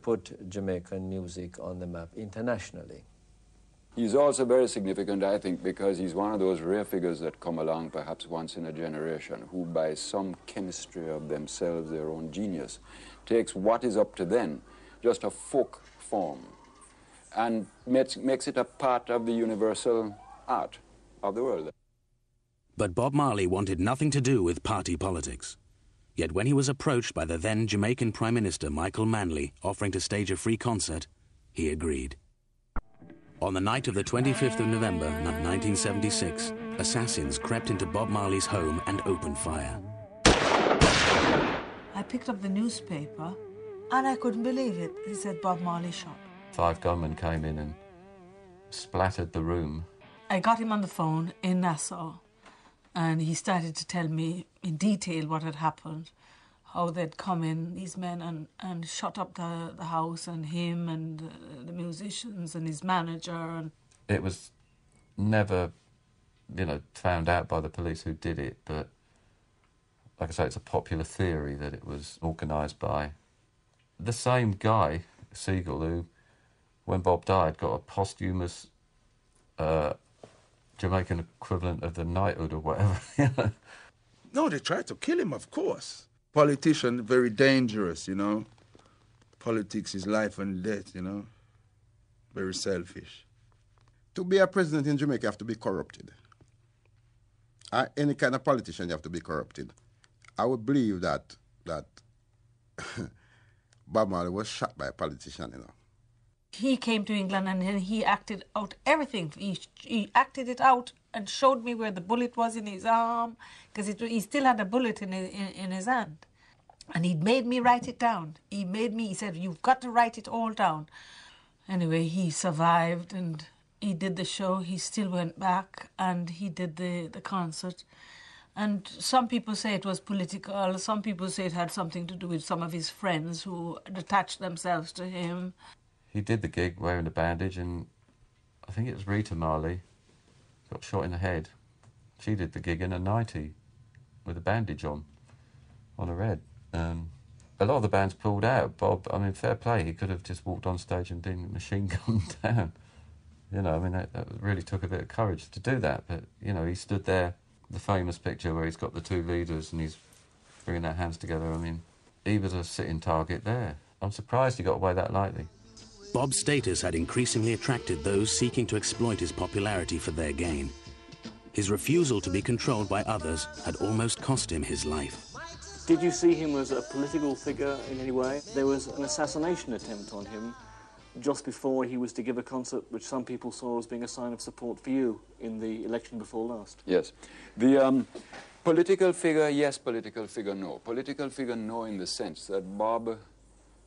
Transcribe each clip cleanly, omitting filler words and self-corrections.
put Jamaican music on the map internationally. He's also very significant, I think, because he's one of those rare figures that come along perhaps once in a generation, who by some chemistry of themselves, their own genius, takes what is up to then, just a folk form, and makes it a part of the universal art of the world. But Bob Marley wanted nothing to do with party politics. Yet when he was approached by the then Jamaican Prime Minister Michael Manley offering to stage a free concert, he agreed. On the night of the 25th of November 1976, assassins crept into Bob Marley's home and opened fire. I picked up the newspaper and I couldn't believe it. It said Bob Marley shot. 5 gunmen came in and splattered the room. I got him on the phone in Nassau and he started to tell me in detail what had happened, how they'd come in, these men, and shut up the house and him and the musicians and his manager. And it was never, found out by the police who did it, but like I say, it's a popular theory that it was organised by the same guy, Siegel, who, when Bob died, got a posthumous Jamaican equivalent of the knighthood or whatever. No, they tried to kill him, of course. Politician, very dangerous, Politics is life and death, Very selfish. To be a president in Jamaica, you have to be corrupted. Any kind of politician, you have to be corrupted. I would believe that Bob Marley was shot by a politician, He came to England and he acted out everything. He acted it out and showed me where the bullet was in his arm, because he still had a bullet in his hand. And he made me write it down. He said, you've got to write it all down. Anyway, he survived and he did the show. He still went back and he did the concert. And some people say it was political. Some people say it had something to do with some of his friends who attached themselves to him. He did the gig wearing a bandage, and I think it was Rita Marley got shot in the head. She did the gig in a nightie with a bandage on her head. A lot of the bands pulled out. Bob, fair play, he could have just walked on stage and been machine gunned down. That really took a bit of courage to do that. But, he stood there, the famous picture where he's got the 2 leaders and he's bringing their hands together. He was a sitting target there. I'm surprised he got away that lightly. Bob's status had increasingly attracted those seeking to exploit his popularity for their gain. His refusal to be controlled by others had almost cost him his life. Did you see him as a political figure in any way? There was an assassination attempt on him just before he was to give a concert which some people saw as being a sign of support for you in the election before last. Yes. The political figure, yes. Political figure, no. Political figure, no, in the sense that Bob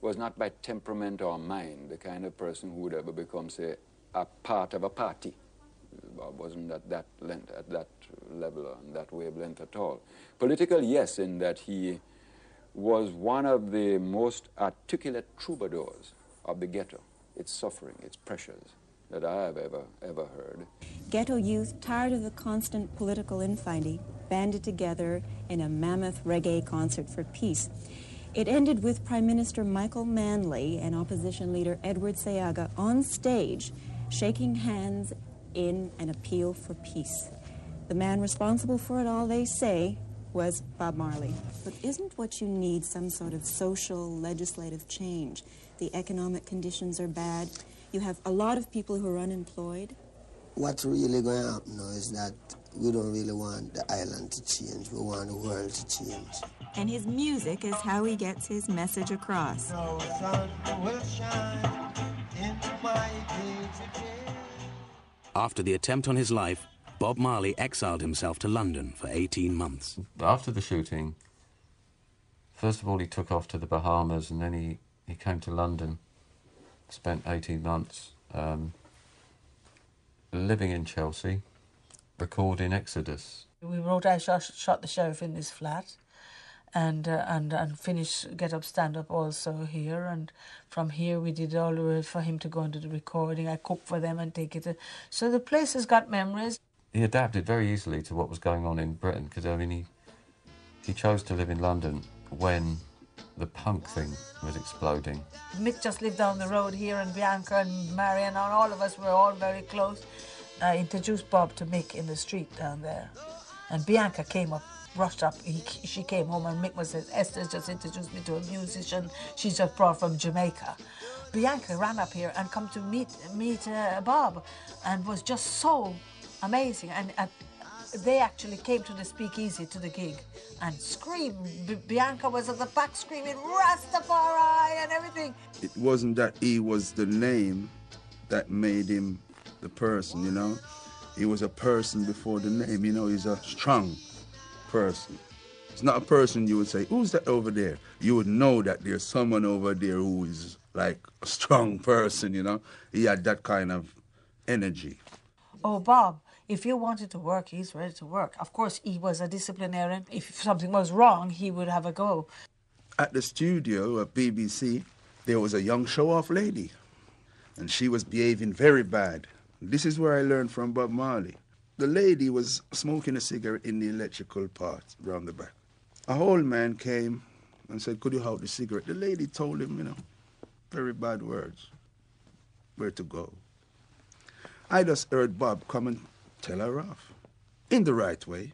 was not by temperament or mind the kind of person who would ever become, say, a part of a party. Bob wasn't at that level or on that wavelength at all. Political, yes, in that he was one of the most articulate troubadours of the ghetto, its suffering, its pressures, that I have ever heard. Ghetto youth, tired of the constant political infighting, banded together in a mammoth reggae concert for peace. It ended with Prime Minister Michael Manley and opposition leader Edward Seaga on stage, shaking hands in an appeal for peace. The man responsible for it all, they say, was Bob Marley. But isn't what you need some sort of social, legislative change? The economic conditions are bad. You have a lot of people who are unemployed. What's really going to happen now is that we don't really want the island to change. We want the world to change. And his music is how he gets his message across. No sun will shine in my day. After the attempt on his life, Bob Marley exiled himself to London for 18 months. After the shooting, first of all he took off to the Bahamas, and then he came to London, spent 18 months living in Chelsea, recording Exodus. We wrote I Shot the Sheriff in this flat, and finished Get Up, Stand Up also here, and from here we did all the way for him to go into the recording. I cooked for them and take it. So the place has got memories. He adapted very easily to what was going on in Britain, because he chose to live in London when the punk thing was exploding. Mick just lived down the road here, and Bianca and Marion and all of us were all very close. I introduced Bob to Mick in the street down there. And Bianca came up, rushed up. She came home, and Mick said, Esther's just introduced me to a musician she's just brought from Jamaica. Bianca ran up here and come to meet Bob, and was just so amazing. And they actually came to the speakeasy to the gig and screamed. Bianca was at the back screaming Rastafari and everything. It wasn't that he was the name that made him the person, you know. He was a person before the name, you know. He's a strong person. It's not a person you would say, who's that over there? You would know that there's someone over there who is like a strong person, you know. He had that kind of energy. Oh, Bob, if you wanted to work, he's ready to work. Of course, he was a disciplinarian. If something was wrong, he would have a go. At the studio at BBC, there was a young show-off lady, and she was behaving very bad. This is where I learned from Bob Marley. The lady was smoking a cigarette in the electrical part round the back. A old man came and said, could you hold the cigarette? The lady told him, you know, very bad words, where to go. I just heard Bob come and tell her off, in the right way.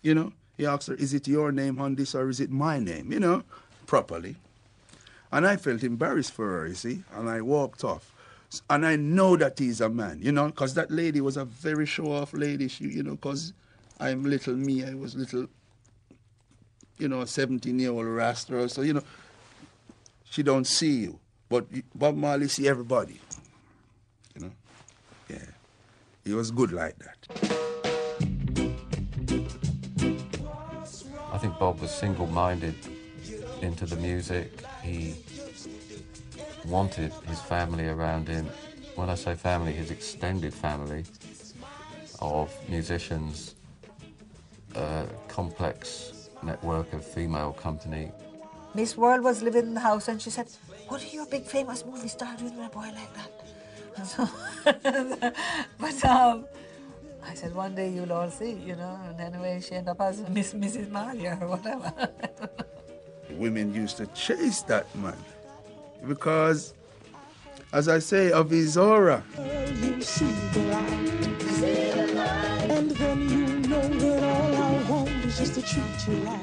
You know, he asked her, is it your name on this or is it my name? You know, properly. And I felt embarrassed for her, you see, and I walked off. And I know that he's a man, you know, because that lady was a very show-off lady, she, you know, because I'm little me, I was little, you know, a 17-year-old rasta, so, you know, she don't see you. But Bob Marley see everybody, you know. Yeah, he was good like that. I think Bob was single-minded into the music. He wanted his family around him. When I say family, his extended family of musicians, a complex network of female company. Miss World was living in the house, and she said, what are you, a big famous movie star, doing with a boy like that? And so, but I said, one day you'll all see, you know, and anyway, she ended up as Mrs. Marley or whatever. Women used to chase that man because, as I say, of his aura. You see the light, and then you know that all I want is just to treat you right.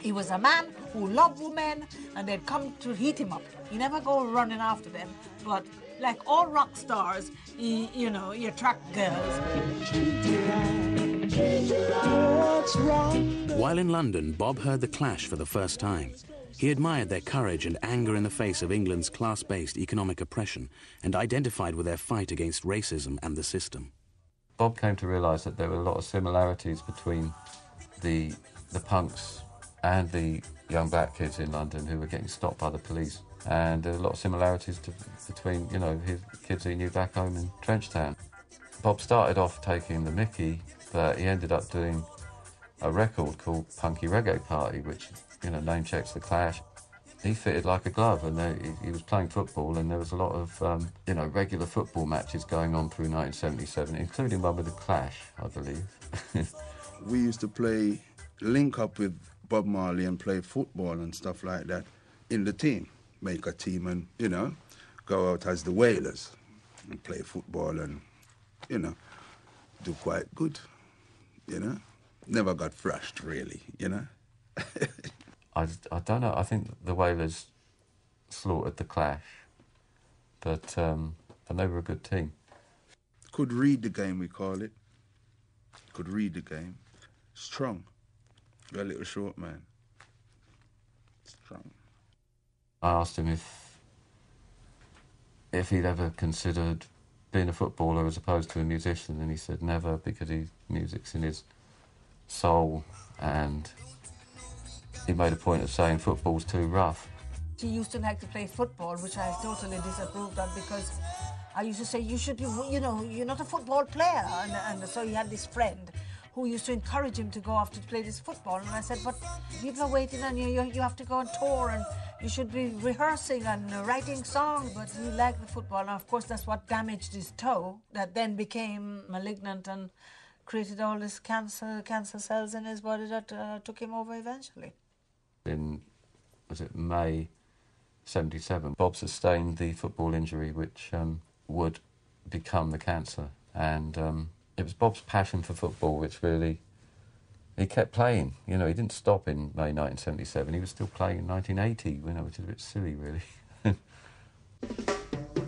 He was a man who loved women, and they'd come to heat him up. He never go running after them, but like all rock stars, you know, he attract girls. While in London, Bob heard The Clash for the first time. He admired their courage and anger in the face of England's class-based economic oppression and identified with their fight against racism and the system. Bob came to realise that there were a lot of similarities between the punks and the young black kids in London who were getting stopped by the police. And there were a lot of similarities between, you know, his kids he knew back home in Trenchtown. Bob started off taking the mickey, but he ended up doing a record called Punky Reggae Party, which, you know, name checks The Clash. He fitted like a glove, and he was playing football, and there was a lot of, you know, regular football matches going on through 1977, including one with The Clash, I believe. We used to link up with Bob Marley and play football and stuff like that in the team. Make a team and, you know, go out as the Wailers and play football and, you know, do quite good, you know. Never got thrashed, really, you know. I don't know. I think the Wailers slaughtered The Clash, but they were a good team. Could read the game, we call it. Could read the game. Strong. A little short man. Strong. I asked him if he'd ever considered being a footballer as opposed to a musician, and he said never, because music's in his soul, and he made a point of saying football's too rough. He used to like to play football, which I totally disapproved of, because I used to say, you should be, you know, you're not a football player. And so he had this friend who used to encourage him to go off to play this football. And I said, but people are waiting on you. You have to go on tour, and you should be rehearsing and writing songs. But he liked the football, and of course that's what damaged his toe, that then became malignant and created all this cancer cells in his body that took him over eventually. In was it May 77, Bob sustained the football injury which would become the cancer. And it was Bob's passion for football which really, he kept playing. You know, he didn't stop in May 1977. He was still playing in 1980, you know, which is a bit silly, really.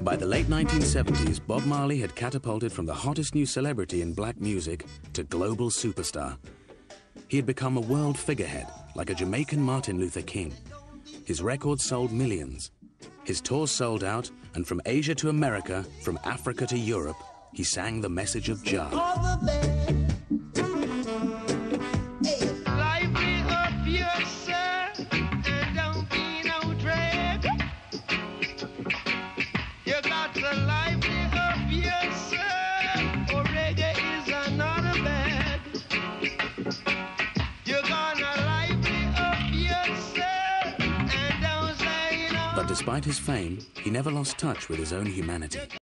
By the late 1970s, Bob Marley had catapulted from the hottest new celebrity in black music to global superstar. He had become a world figurehead, like a Jamaican Martin Luther King. His records sold millions. His tours sold out, and from Asia to America, from Africa to Europe, he sang the message of Jah. But despite his fame, he never lost touch with his own humanity.